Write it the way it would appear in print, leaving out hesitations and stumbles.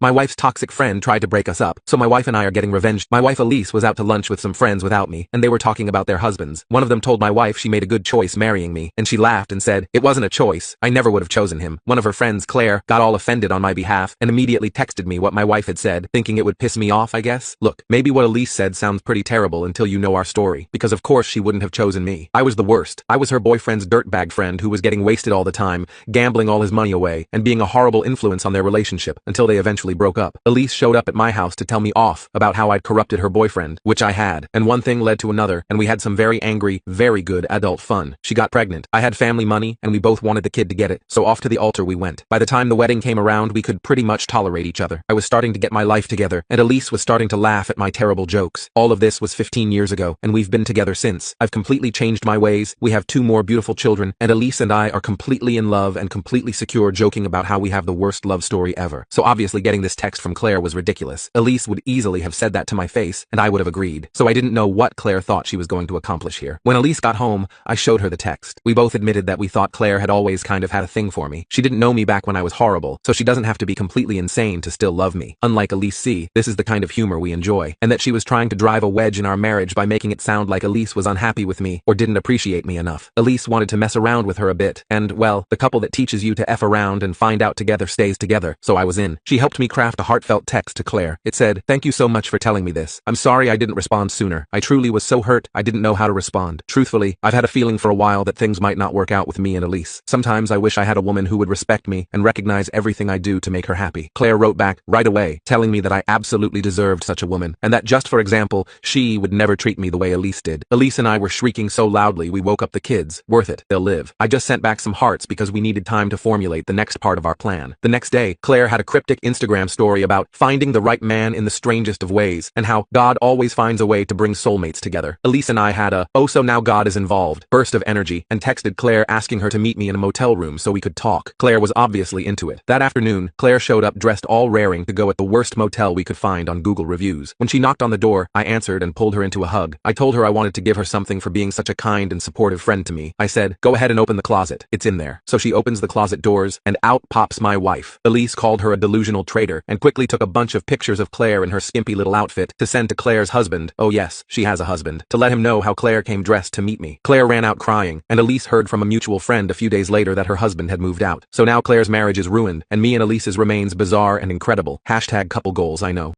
My wife's toxic friend tried to break us up, so my wife and I are getting revenge. My wife Elise was out to lunch with some friends without me, and they were talking about their husbands. One of them told my wife she made a good choice marrying me, and she laughed and said, "It wasn't a choice. I never would have chosen him." One of her friends, Claire, got all offended on my behalf, and immediately texted me what my wife had said, thinking it would piss me off, I guess. Look, maybe what Elise said sounds pretty terrible until you know our story, because of course she wouldn't have chosen me. I was the worst. I was her boyfriend's dirtbag friend who was getting wasted all the time, gambling all his money away, and being a horrible influence on their relationship, until they eventually broke up. Elise showed up at my house to tell me off about how I'd corrupted her boyfriend, which I had, and one thing led to another, and we had some very angry, very good adult fun. She got pregnant. I had family money, and we both wanted the kid to get it, so off to the altar we went. By the time the wedding came around, we could pretty much tolerate each other. I was starting to get my life together, and Elise was starting to laugh at my terrible jokes. All of this was 15 years ago, and we've been together since. I've completely changed my ways, we have 2 more beautiful children, and Elise and I are completely in love and completely secure, joking about how we have the worst love story ever. So obviously getting this text from Claire was ridiculous. Elise would easily have said that to my face, and I would have agreed. So I didn't know what Claire thought she was going to accomplish here. When Elise got home, I showed her the text. We both admitted that we thought Claire had always kind of had a thing for me. She didn't know me back when I was horrible, so she doesn't have to be completely insane to still love me. Unlike Elise C, this is the kind of humor we enjoy, and that she was trying to drive a wedge in our marriage by making it sound like Elise was unhappy with me or didn't appreciate me enough. Elise wanted to mess around with her a bit, and, well, the couple that teaches you to F around and find out together stays together, so I was in. She helped me craft a heartfelt text to Claire. It said, "Thank you so much for telling me this. I'm sorry I didn't respond sooner. I truly was so hurt, I didn't know how to respond. Truthfully, I've had a feeling for a while that things might not work out with me and Elise. Sometimes I wish I had a woman who would respect me and recognize everything I do to make her happy." Claire wrote back right away, telling me that I absolutely deserved such a woman, and that just for example, she would never treat me the way Elise did. Elise and I were shrieking so loudly we woke up the kids. Worth it, they'll live. I just sent back some hearts because we needed time to formulate the next part of our plan. The next day, Claire had a cryptic Instagram story about finding the right man in the strangest of ways, and how God always finds a way to bring soulmates together. Elise and I had a, "oh so now God is involved" burst of energy, and texted Claire asking her to meet me in a motel room so we could talk. Claire was obviously into it. That afternoon, Claire showed up dressed all raring to go at the worst motel we could find on Google reviews. When she knocked on the door, I answered and pulled her into a hug. I told her I wanted to give her something for being such a kind and supportive friend to me. I said, "Go ahead and open the closet. It's in there." So she opens the closet doors, and out pops my wife. Elise called her a delusional traitor, and quickly took a bunch of pictures of Claire in her skimpy little outfit to send to Claire's husband. Oh yes, she has a husband. To let him know how Claire came dressed to meet me. Claire ran out crying, and Elise heard from a mutual friend a few days later that her husband had moved out. So now Claire's marriage is ruined, and me and Elise's remains bizarre and incredible. #couple goals I know.